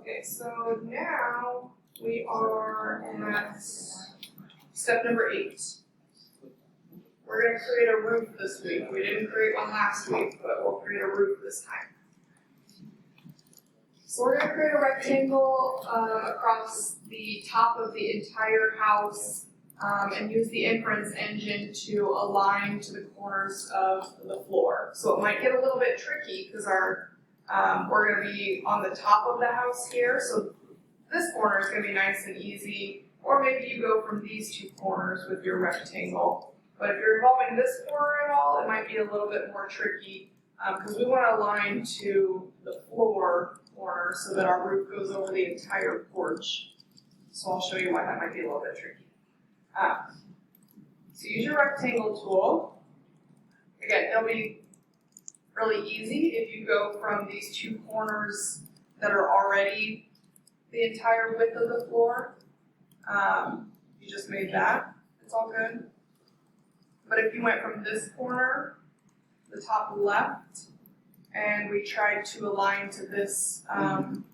Okay, so now we are at step number 8. We're going to create a roof this week. We didn't create one last week, but we'll create a roof this time. So we're going to create a rectangle across the top of the entire house and use the inference engine to align to the corners of the floor. So it might get a little bit tricky because we're going to be on the top of the house here. So this corner is going to be nice and easy. Or maybe you go from these two corners with your rectangle. But if you're involving this corner at all, it might be a little bit more tricky because we want to align to the floor corner so that our roof goes over the entire porch. So I'll show you why that might be a little bit tricky. So use your rectangle tool. Again, it'll be really easy if you go from these two corners that are already the entire width of the floor. You just made that. It's all good. But if you went from this corner, the top left, and we tried to align to this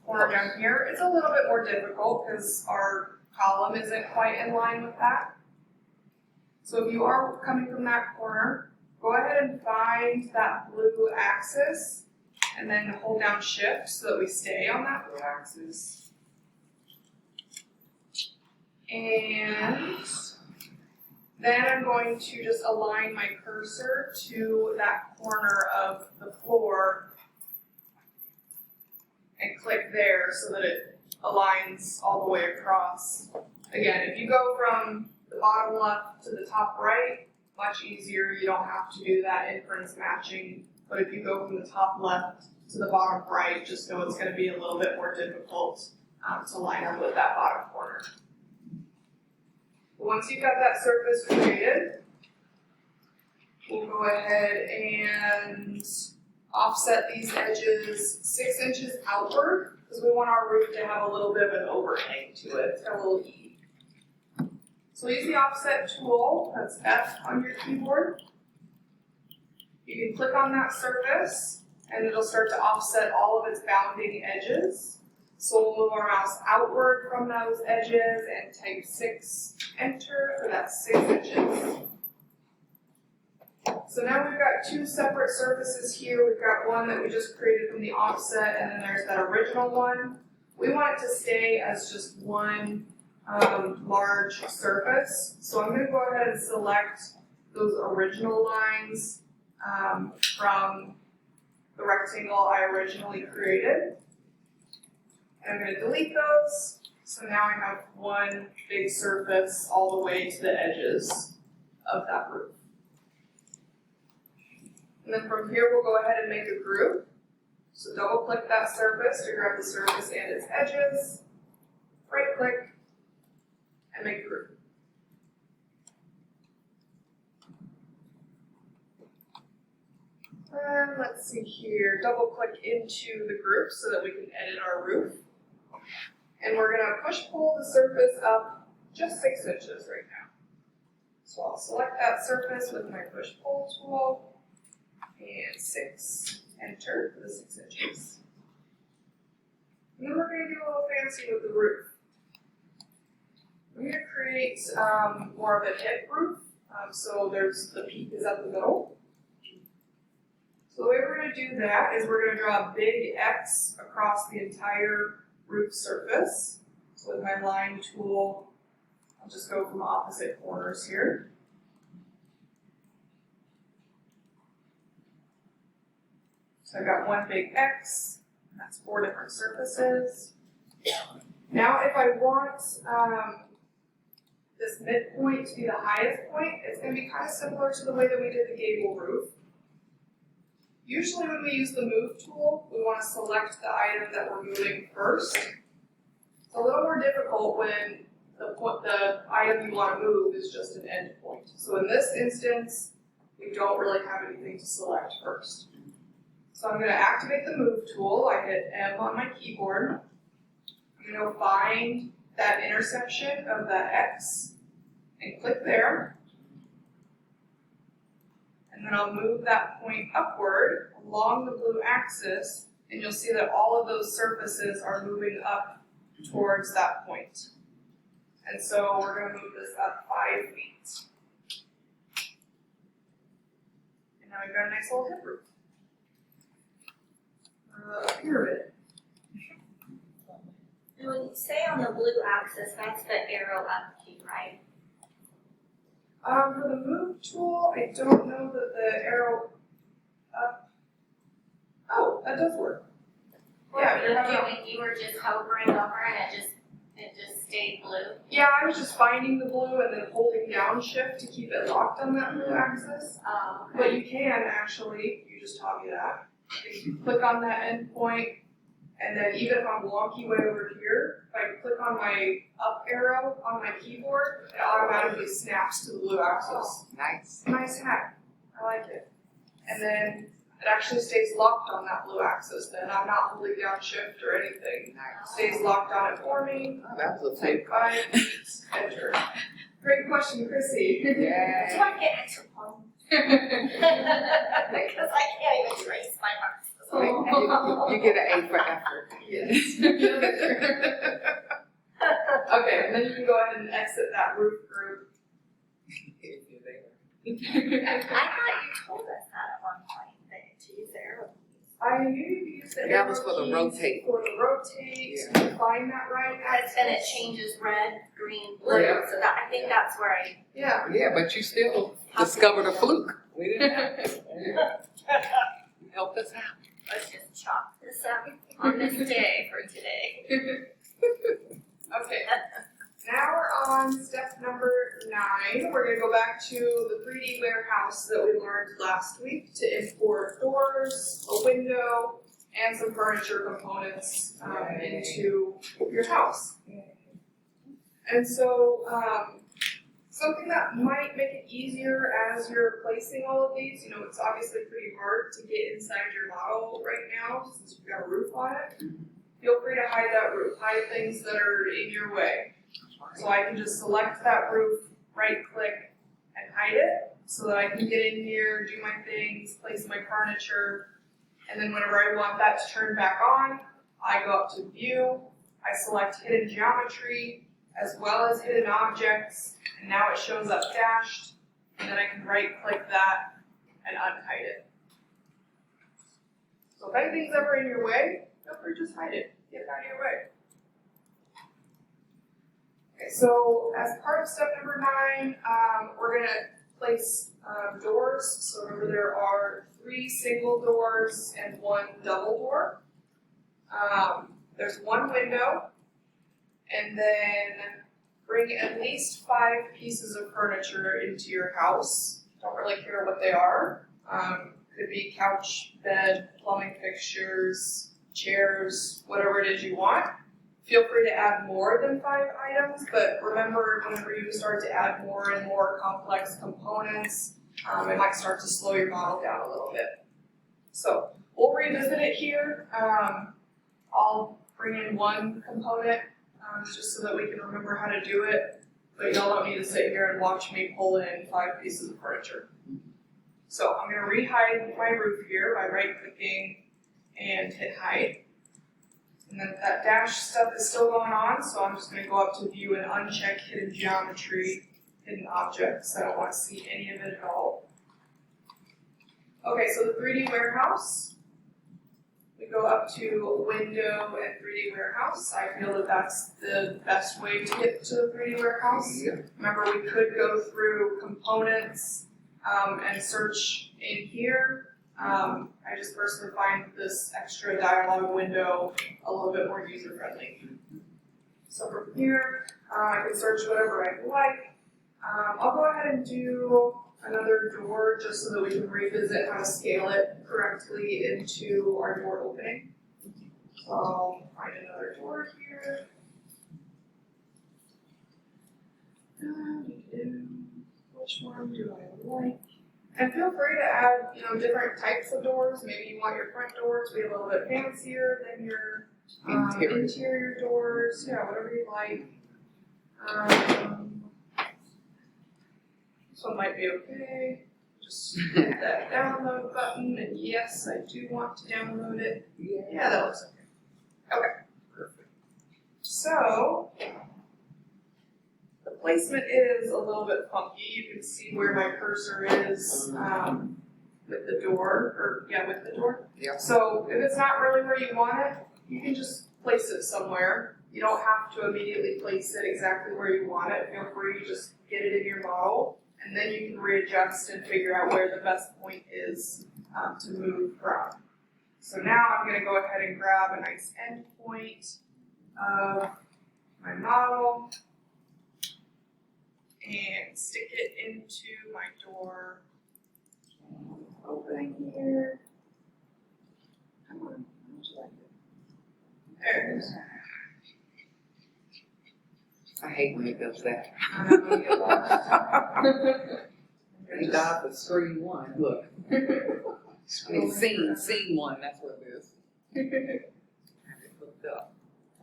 corner down here, it's a little bit more difficult because our column isn't quite in line with that. So if you are coming from that corner, go ahead and find that blue axis and then hold down Shift so that we stay on that blue axis. And then I'm going to just align my cursor to that corner of the floor and click there so that it aligns all the way across. Again, if you go from the bottom left to the top right, much easier. You don't have to do that inference matching. But if you go from the top left to the bottom right, just know it's going to be a little bit more difficult to line up with that bottom corner. Once you've got that surface created, we'll go ahead and offset these edges 6 inches outward because we want our roof to have a little bit of an overhang to it. It's got a little E. So use the offset tool, that's F on your keyboard. You can click on that surface and it'll start to offset all of its bounding edges. So we'll move our mouse outward from those edges and type 6, enter for that 6 inches. So now we've got 2 separate surfaces here. We've got one that we just created from the offset and then there's that original one. We want it to stay as just one large surface. So I'm going to go ahead and select those original lines from the rectangle I originally created. And I'm going to delete those. So now I have one big surface all the way to the edges of that roof. And then from here we'll go ahead and make a group. So double click that surface to grab the surface and its edges. Right click and make a group. And let's see here, double click into the group so that we can edit our roof. And we're going to push pull the surface up just 6 inches right now. So I'll select that surface with my push pull tool and 6, enter for the 6 inches. And then we're going to do a little fancy with the roof. I'm going to create more of a hip roof, so the peak is up the middle. So the way we're going to do that is we're going to draw a big X across the entire roof surface. So with my line tool, I'll just go from opposite corners here. So I've got one big X, and that's 4 different surfaces. Now if I want this midpoint to be the highest point, it's going to be kind of similar to the way that we did the gable roof. Usually when we use the move tool, we want to select the item that we're moving first. It's a little more difficult when the item you want to move is just an end point. So in this instance, we don't really have anything to select first. So I'm going to activate the move tool. I hit M on my keyboard. I'm going to find that intersection of that X and click there. And then I'll move that point upward along the blue axis And you'll see that all of those surfaces are moving up towards that point. And so we're going to move this up 5 feet. And now we've got a nice little hip roof. A pyramid. And when you say on the blue axis, that's the arrow up key, right? For the move tool, I don't know that the arrow up. Oh, that does work. Yeah, you're having You were just hovering over and it just stayed blue. Yeah, I was just finding the blue and then holding down shift to keep it locked on that blue axis. But you can actually, you just taught me that. If you click on that endpoint, and then even if I'm wonky way over here, if I click on my up arrow on my keyboard, it automatically snaps to the blue axis. Nice. Nice hack. I like it. And then it actually stays locked on that blue axis then. I'm not holding down shift or anything. Nice. Stays locked on it for me. Oh, that was a Type 5 feet, enter. Great question, Chrissy. Do Yeah. I get extra points? Because I can't even trace my marks. You get an A for effort. Yes. Okay, and then you can go ahead and exit that roof group. If you're there. I thought you told us that at one point, that to use the arrow keys. I knew you could use the That arrow was for the keys rotate. For the rotate, Yeah. to find that right Because then it axis. changes red, green, blue, Yeah. so that, I think that's where I. Yeah. Yeah, but you still discovered a fluke. We didn't have it. You helped us out. Let's just chalk this up on this day for today. Okay. Now we're on step number 9. We're going to go back to the 3D warehouse that we learned last week to import doors, a window, and some furniture components into your house. And so something that might make it easier as you're placing all of these, you know, it's obviously pretty hard to get inside your model right now since you've got a roof on it. Feel free to hide that roof, hide things that are in your way. So I can just select that roof, right click, and hide it so that I can get in here, do my things, place my furniture, and then whenever I want that to turn back on, I go up to view, I select hidden geometry, as well as hidden objects, and now it shows up dashed, and then I can right click that and unhide it. So if anything's ever in your way, feel free to just hide it, get it out of your way. Okay, so as part of step number 9, we're gonna place doors. So remember there are 3 single doors and 1 double door. There's 1 window, and then bring at least 5 pieces of furniture into your house. Don't really care what they are. Could be couch, bed, plumbing fixtures, chairs, whatever it is you want. Feel free to add more than 5 items, but remember whenever you start to add more and more complex components, it might start to slow your model down a little bit. So we'll revisit it here. I'll bring in 1 component just so that we can remember how to do it, but y'all don't need to sit here and watch me pull in 5 pieces of furniture. So I'm going to re-hide my roof here by right-clicking and hit hide. And then that dash stuff is still going on, so I'm just going to go up to view and uncheck hidden geometry, hidden objects. I don't want to see any of it at all. Okay, so the 3D warehouse. We go up to window and 3D warehouse. I feel that that's the best way to get to the 3D warehouse. Yeah. Remember, we could go through components and search in here. I just personally find this extra dialog window a little bit more user-friendly. So from here, I can search whatever I like. I'll go ahead and do another door just so that we can revisit how to scale it correctly into our door opening. So I'll find another door here. Which one do I like? And feel free to add, different types of doors. Maybe you want your front doors to be a little bit fancier than your interior doors. Yeah, whatever you like. This one might be okay. just hit that download button, and yes, I do want to download it. Yeah, that looks okay. Okay. Perfect. So, the placement is a little bit funky. You can see where my cursor is with the door, with the door. Yeah. So, if it's not really where you want it, you can just place it somewhere. You don't have to immediately place it exactly where you want it. Feel free to just get it in your model, and then you can readjust and figure out where the best point is to move from. So now I'm going to go ahead and grab a nice endpoint of my model and stick it into my door opening here. Come on, how would you like it? There it is. I hate when it does that. I'm gonna get lost. Thank God for screen one, look. Scene one, that's what it is. I have it hooked up.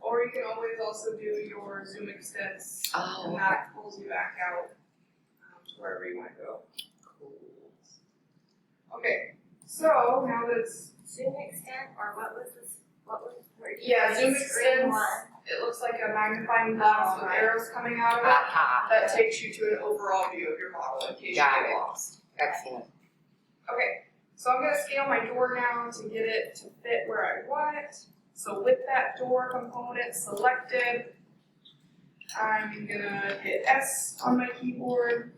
Or you can always also do your zoom extents, Oh, and that pulls you back out to wherever you want to go. cool. Okay, so now that it's, Zoom extent, or what was this, where you yeah, guys zoom screen extents, one? it looks like a magnifying glass with Right. arrows coming out of it. Aha, That takes you to an overall view of your model in case Got you get it. lost. excellent. Okay, so I'm gonna scale my door down to get it to fit where I want it. So with that door component selected, I'm gonna hit S on my keyboard.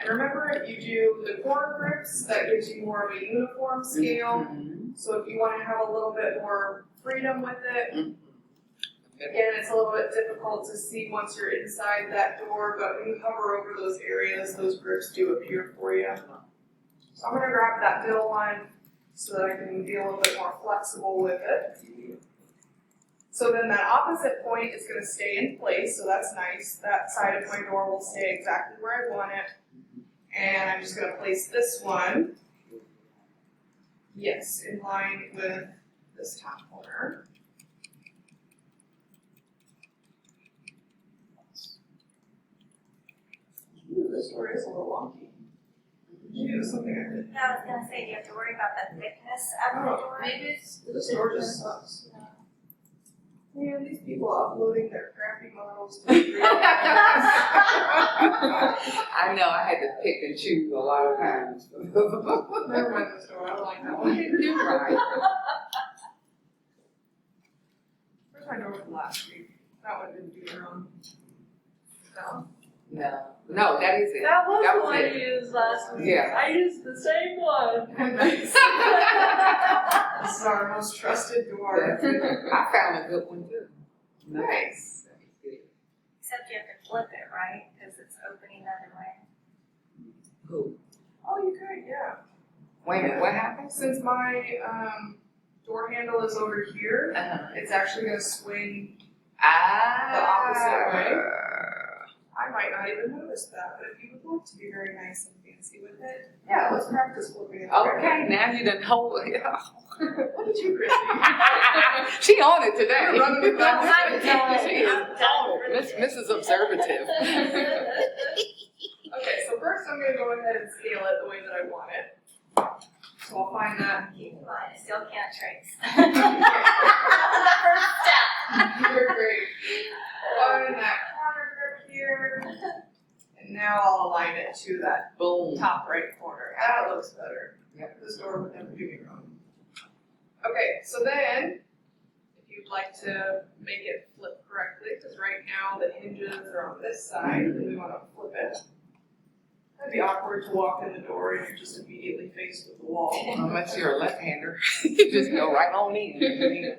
And remember, if you do the corner grips, that gives you more of a uniform scale. Mhm. So if you wanna have a little bit more freedom with it, Mhm. again, it's a little bit difficult to see once you're inside that door, but when you hover over those areas, those grips do appear for you. So I'm gonna grab that middle one so that I can be a little bit more flexible with it. So then that opposite point is gonna stay in place, so that's nice. That side of my door will stay exactly where I want it. And I'm just gonna place this one, yes, in line with this top corner. Ooh, this door is a little wonky. Did something I did. Yeah, I was gonna say, do you have to worry about the thickness of the door? Maybe this door just sucks. Man, these people uploading their crappy models to the I know, I had to pick and choose a lot of times. Never mind this door, I don't like that one. You're right. Where's my door from last week? That one didn't do it wrong. No? No, that is it. That was That the was one it. you used last week. Yeah. I used the same one. Nice. This is our most trusted door. I found a good one too. Nice. Except you have to flip it, right? Because it's opening the other way. Who? Oh, you could, yeah. Wait a minute, what happened? Since my door handle is over here, Uh-huh. it's actually gonna swing. Ah. The opposite way. I might not even notice that, but if you would like to be very nice and fancy with it, yeah, let's practice flipping it. Okay, now you done hold it. Look at you, Christy. She on it today. You're running with that. I'm done. She is I'm done for Miss, the day. Mrs. Observative. Okay, so first I'm gonna go ahead and scale it the way that I want it. So I'll find that. Keep in mind, I still can't trace. The first step. You're great. Find that corner grip here. And now I'll align it to that Boom. top right corner. That looks better. Yep. This door would never do me wrong. Okay, so then, if you'd like to make it flip correctly, because right now the hinges are on this side, and we want to flip it. That'd be awkward to walk in the door and you're just immediately faced with the wall. Unless you're a left-hander, you just go right on in.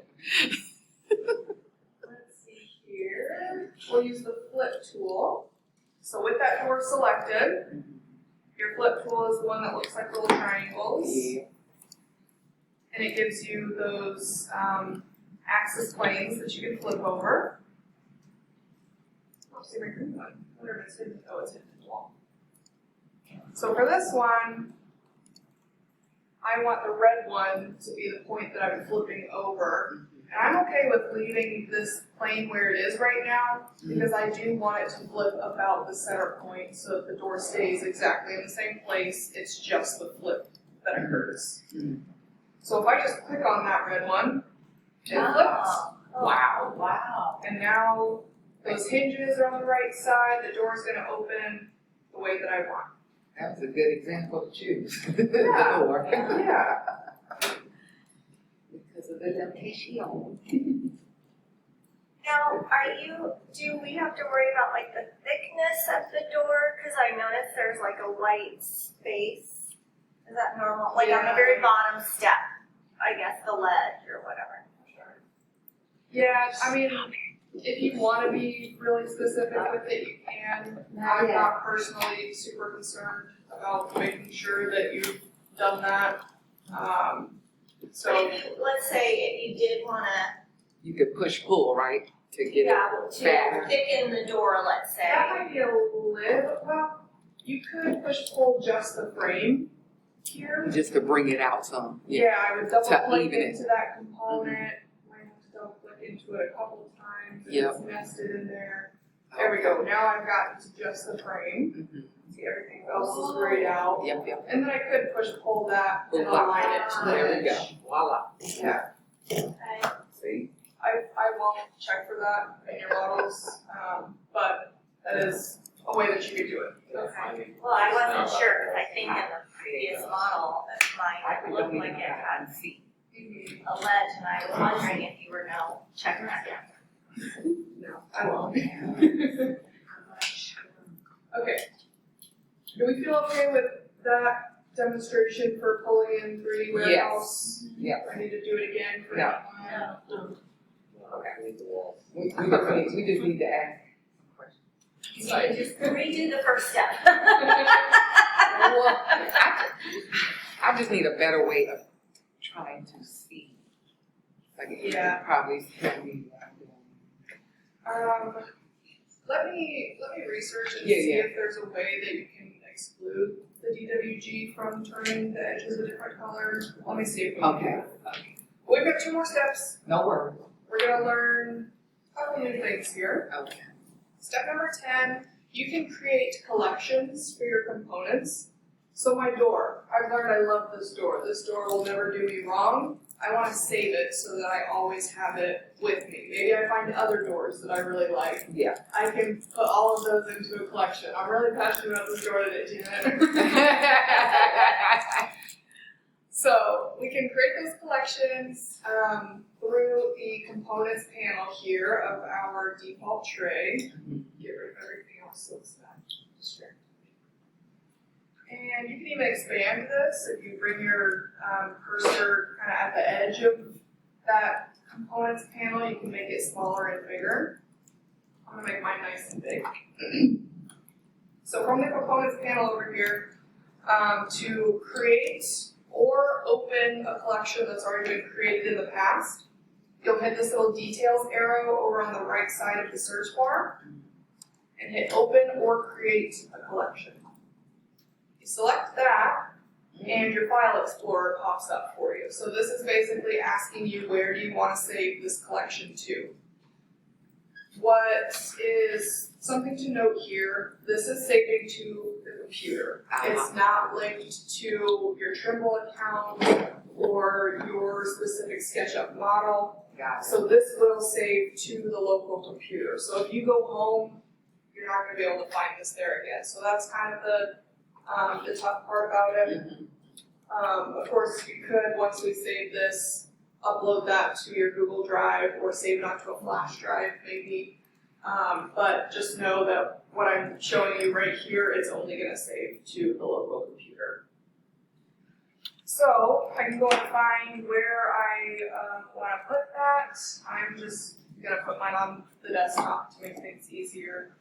Let's see here. We'll use the flip tool. So with that door selected, your flip tool is the one that looks like little triangles. Yeah. And it gives you those axis planes that you can flip over. Oh, see my green one. I wonder if it's hidden. Oh, it's hidden in the wall. So for this one, I want the red one to be the point that I'm flipping over. And I'm okay with leaving this plane where it is right now, because I do want it to flip about the center point so that the door stays exactly in the same place, it's just the flip that occurs. So if I just click on that red one, it flips. Wow. Wow. And now those hinges are on the right side, the door's gonna open the way that I want. That was a good example to choose. The Yeah. door. Yeah. Because of the temptation. Now, do we have to worry about like the thickness of the door? Cause I noticed there's like a white space. Is that normal? Like on the very bottom step, I guess, the ledge or whatever. Yeah, I mean, if you wanna be really specific with it, you can. I'm not personally super concerned about making sure that you've done that. But So, if you, let's say if you did wanna, You could push pull, right? To get it fatter. to thicken the door, let's say. that might be a little, well, you could push pull just the frame here. Just to bring it out some. Yeah, I would double To click even it. into that component, might have to double click into it a couple of times, and Yep. it's nested in there. There we go, now I've got to just the frame, Mhm. see everything else is grayed out. Yep. And then I could push pull that and Voila. align it to the There we edge. go. Voila. Yeah, Okay. see, I won't check for that in your models, but that is a way that you could do it. Okay. Well, I wasn't sure, cause I think in the previous model, that mine looked like it had see. Mhm. a ledge, and I was wondering if you were now checking that yet. No, I won't. Okay. Do we feel okay with that demonstration for pulling in 3D warehouse? Yeah. I need to do it again for Yeah. that one? Okay. We just need to ask questions. You can just redo the first step. Well, I just need a better way of trying to see. Like, Yeah. probably tell me what I'm doing. Let me research and Yeah, see yeah. if there's a way that you can exclude the DWG from turning the edges a different color. Let me see if we can do Okay. that. We've got 2 more steps. No worries. We're gonna learn a couple new things here. Okay. Step number 10, you can create collections for your components. So my door, I've learned I love this door. This door will never do me wrong. I want to save it so that I always have it with me. Maybe I find other doors that I really like. Yeah. I can put all of those into a collection. I'm really passionate about this door today, Janet. So we can create those collections through the components panel here of our default tray. Get rid of everything else so it's not distracting. And you can even expand this if you bring your cursor kind of at the edge of that components panel. You can make it smaller and bigger. I'm gonna make mine nice and big. So from the components panel over here, to create or open a collection that's already been created in the past, you'll hit this little details arrow over on the right side of the search bar and hit open or create a collection. You select that and your file explorer pops up for you. So this is basically asking you where do you want to save this collection to. What is something to note here, this is saving to the computer. It's not linked to your Trimble account or your specific SketchUp model. Got it. So this will save to the local computer. So if you go home, you're not gonna be able to find this there again. So that's kind of the tough part about it. Of course, you could, once we save this, upload that to your Google Drive or save it onto a flash drive maybe. But just know that what I'm showing you right here is only gonna save to the local computer. So I can go and find where I wanna put that. I'm just gonna put mine on the desktop to make things easier.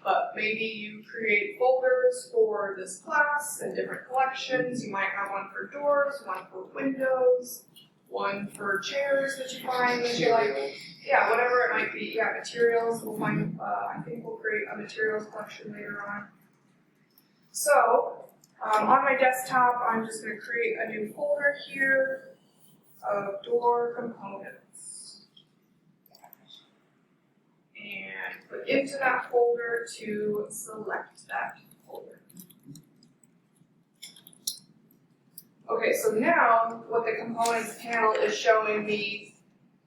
But maybe you create folders for this class and different collections. You might have one for doors, one for windows, one for chairs that you find that you like. Yeah, whatever it might be. Yeah, materials. We'll find, I think we'll create a materials collection later on. So, on my desktop, I'm just going to create a new folder here of door components. into that folder to select that folder. Okay, so now what the components panel is showing me,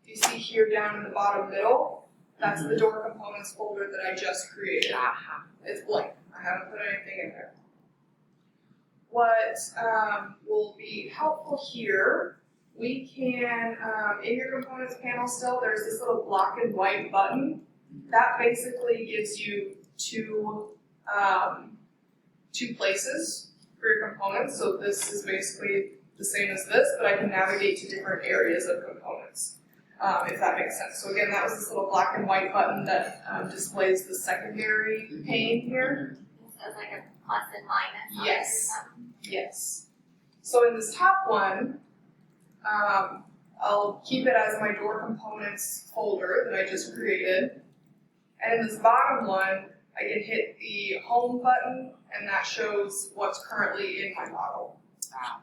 you see here down in the bottom middle, that's the door components folder that I just created. It's blank, I haven't put anything in there. What will be helpful here, we can, in your components panel still, there's this little black and white button. That basically gives you two places for your components. So this is basically the same as this, but I can navigate to different areas of components, if that makes sense. So again, that was this little black and white button that displays the secondary pane here. So it's like a plus and minus. on Yes. it. Yes. So in this top one, I'll keep it as my door components folder that I just created. And in this bottom one, I can hit the home button and that shows what's currently in my model. Wow.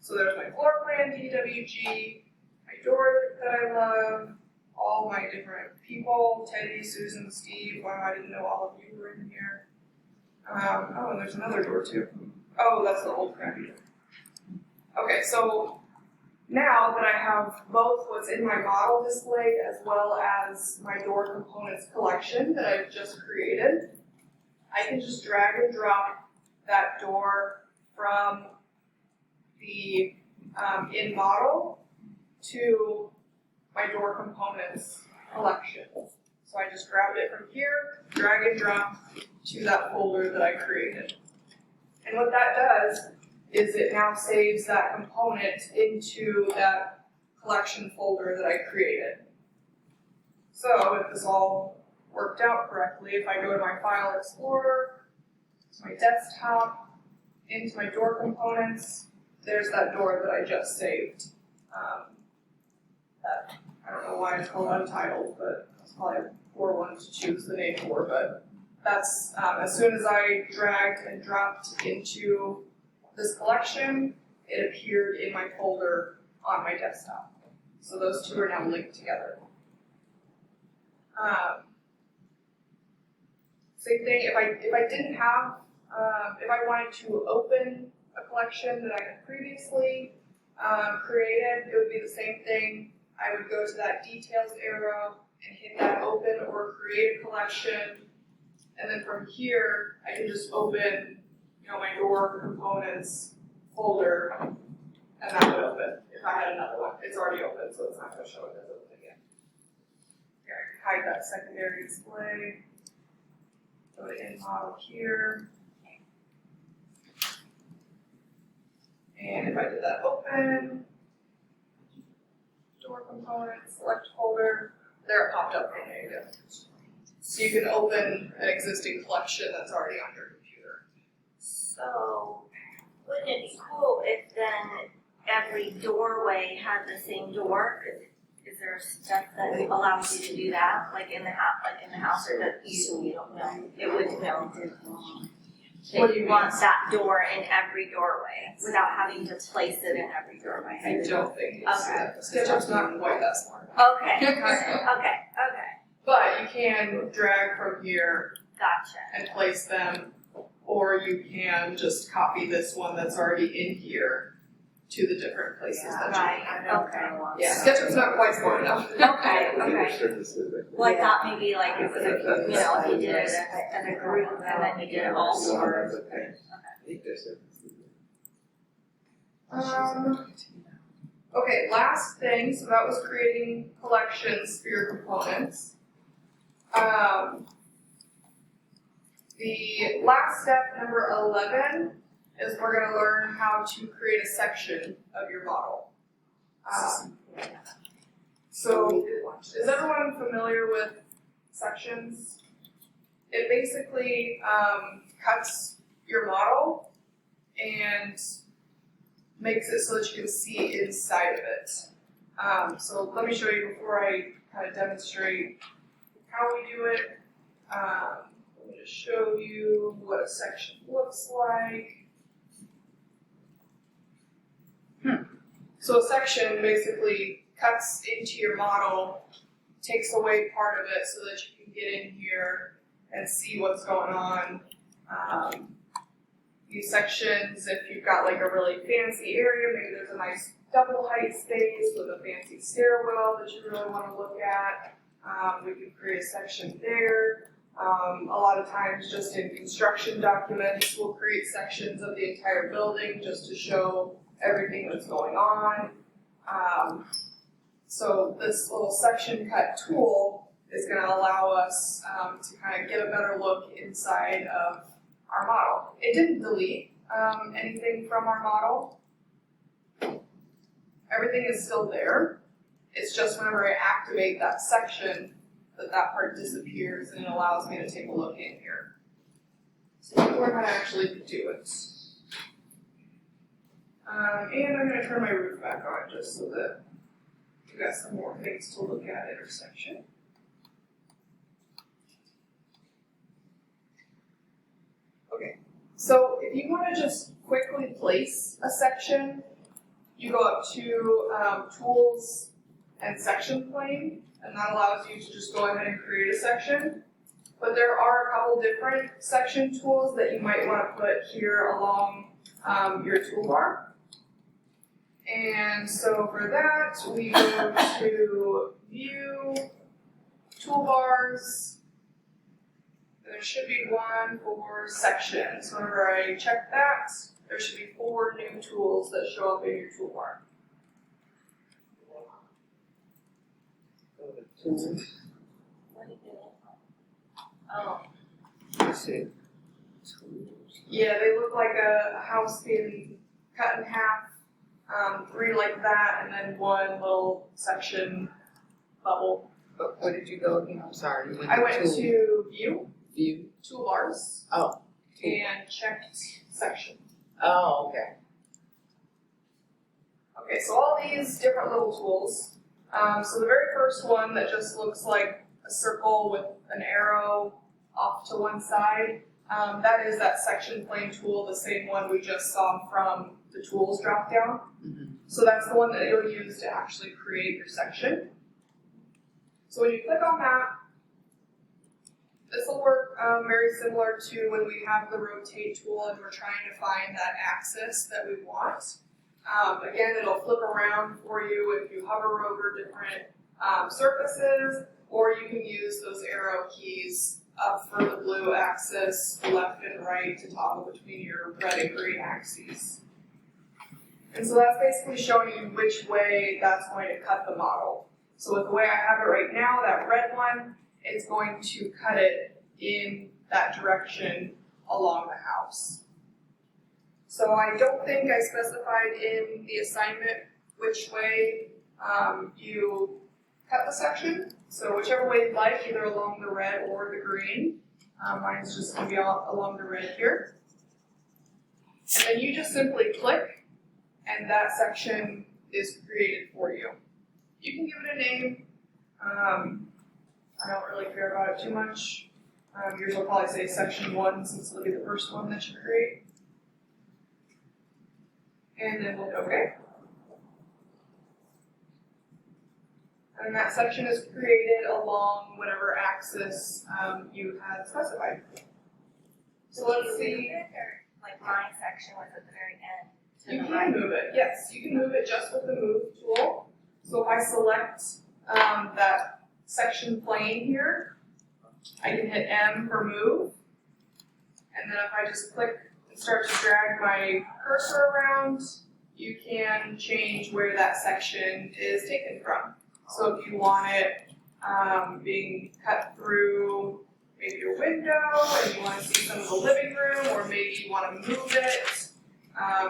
So there's my floor plan, DWG, my door that I love, all my different people, Teddy, Susan, Steve, wow, I didn't know all of you were in here. Oh, and there's another door too. Oh, that's the old crappy door. Okay, so now that I have both what's in my model displayed as well as my door components collection that I've just created, I can just drag and drop that door from the in model to my door components collection. So I just grabbed it from here, drag and drop to that folder that I created. And what that does is it now saves that component into that collection folder that I created. So if this all worked out correctly, if I go to my File Explorer, to my desktop, into my door components, there's that door that I just saved. That, I don't know why it's called Untitled, but it's probably a poor one to choose the name for, but that's, as soon as I dragged and dropped into this collection, it appeared in my folder on my desktop. So those two are now linked together. Same thing, if I didn't have, if I wanted to open a collection that I had previously created, it would be the same thing. I would go to that details arrow and hit that open or create a collection. And then from here, I can just open, my door components folder, and that would open if I had another one. It's already open, so it's not going to show it as open again. Here, I can hide that secondary display. Go to in model here. And if I did that open, door components, select folder, there it popped up. There you go. So you can open an existing collection that's already on your computer. So, wouldn't it be cool if then every doorway had the same door? Is there stuff that allows you to do that, like in the house, or that you don't know? It would know. What do That you you mean? want that door in every doorway without having to place it in every doorway. I don't think it's SketchUp's not quite that smart. Okay, okay. But you can drag from here Gotcha. and place them, or you can just copy this one that's already in here to the different places that you Right, okay. Yeah, SketchUp's not quite smart enough. Okay. Well, I thought maybe like it was if you did it as a group and then you did it all for. Okay, last thing, so that was creating collections for your components. The last step, number 11, is we're going to learn how to create a section of your model. So, is everyone familiar with sections? It basically cuts your model and makes it so that you can see inside of it. So let me show you before I kind of demonstrate how we do it. Let me just show you what a section looks like. So a section basically cuts into your model, takes away part of it so that you can get in here and see what's going on. These sections, if you've got like a really fancy area, maybe there's a nice double height space with a fancy stairwell that you really want to look at, we can create a section there. A lot of times just in construction documents, we'll create sections of the entire building just to show everything that's going on. So this little section cut tool is going to allow us to kind of get a better look inside of our model. It didn't delete anything from our model. Everything is still there. It's just whenever I activate that section that part disappears and it allows me to take a look in here. So let's learn how to actually do it. And I'm going to turn my roof back on just so that we've got some more things to look at in our section. Okay, so if you want to just quickly place a section, you go up to Tools and Section Plane, and that allows you to just go ahead and create a section. But there are a couple different section tools that you might want to put here along your toolbar. And so for that, we go to View, Toolbars. There should be one for sections. Whenever I check that, there should be 4 new tools that show up in your toolbar. Oh, Let's see. Yeah, they look like a house being cut in half, 3 like that, and then 1 little section bubble. But where did you go again? I'm sorry. You I went to to View, View. Toolbars, Oh. and checked Section. Oh, okay. Okay, so all these different little tools. So the very first one that just looks like a circle with an arrow off to one side, that is that section plane tool, the same one we just saw from the tools drop down. Mm-hmm. So that's the one that you'll use to actually create your section. So when you click on that, this will work very similar to when we have the rotate tool and we're trying to find that axis that we want. Again, it'll flip around for you if you hover over different surfaces, or you can use those arrow keys up for the blue axis, left and right to toggle between your red and green axes. And so that's basically showing you which way that's going to cut the model. So with the way I have it right now, that red one, it's going to cut it in that direction along the house. So I don't think I specified in the assignment which way you cut the section. So whichever way you like, either along the red or the green. Mine's just going to be along the red here. And then you just simply click, and that section is created for you. You can give it a name. I don't really care about it too much. Yours will probably say section 1 since it'll be the first one that you create. And then we'll hit OK. And that section is created along whatever axis you had specified. So let's see. like my section was at the very end. You can move it, yes. You can move it just with the move tool. So if I select that section plane here, I can hit M for move. And then if I just click and start to drag my cursor around, you can change where that section is taken from. So if you want it being cut through maybe your window and you want to see some of the living room, or maybe you want to move it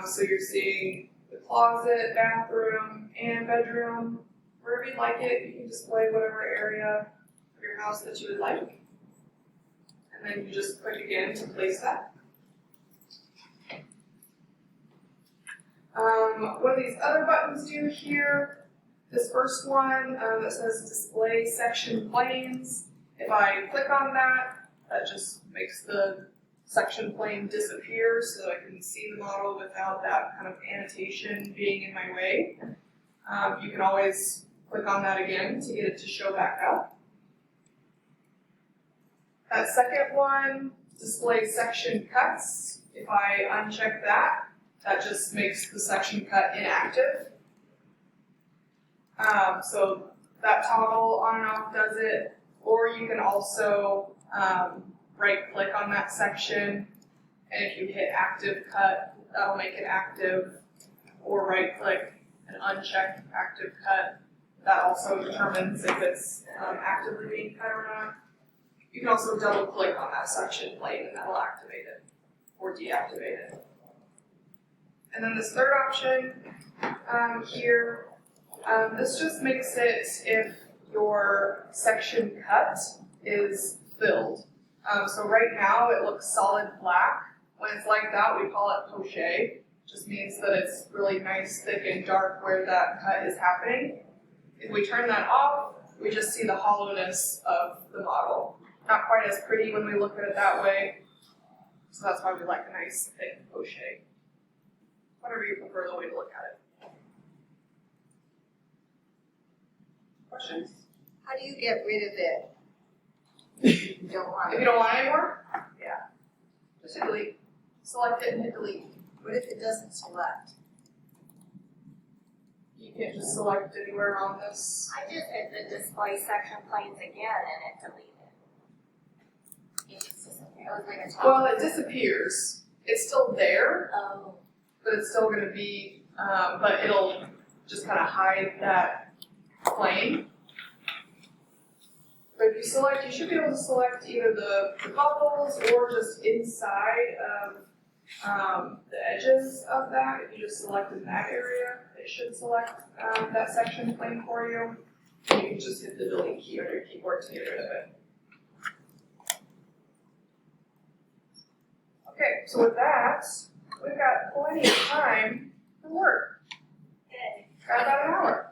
so you're seeing the closet, bathroom, and bedroom, wherever you'd like it, you can display whatever area of your house that you would like. And then you just click again to place that. What these other buttons do here, this first one that says display section planes, if I click on that, that just makes the section plane disappear so I can see the model without that kind of annotation being in my way. You can always click on that again to get it to show back up. That second one displays section cuts. If I uncheck that, that just makes the section cut inactive. So that toggle on and off does it, or you can also right click on that section, and if you hit active cut, that'll make it active, or right click and uncheck active cut. That also determines if it's actively being cut or not. You can also double click on that section plane and that'll activate it or deactivate it. And then this third option here, this just makes it if your section cut is filled. So right now it looks solid black. When it's like that, we call it poché. Just means that it's really nice, thick, and dark where that cut is happening. If we turn that off, we just see the hollowness of the model. Not quite as pretty when we look at it that way. So that's why we like a nice, thick poché. Whatever you prefer the way to look at it. Questions? How do you get rid of it? If you don't want If it. you don't want it anymore, yeah, just hit delete. Select it and hit delete. What if it doesn't select? You can't just select anywhere on this. I just hit the display section planes again and it deleted. It just disappeared. It was like a top. Well, it disappears. It's still there, Oh. but it's still gonna be, but it'll just kind of hide that plane. But if you select, you should be able to select either the bubbles or just inside of the edges of that. If you just select in that area, it should select that section plane for you. And you can just hit the delete key on your keyboard to get rid of it. Okay, so with that, we've got plenty of time to work. Good. Got about an hour.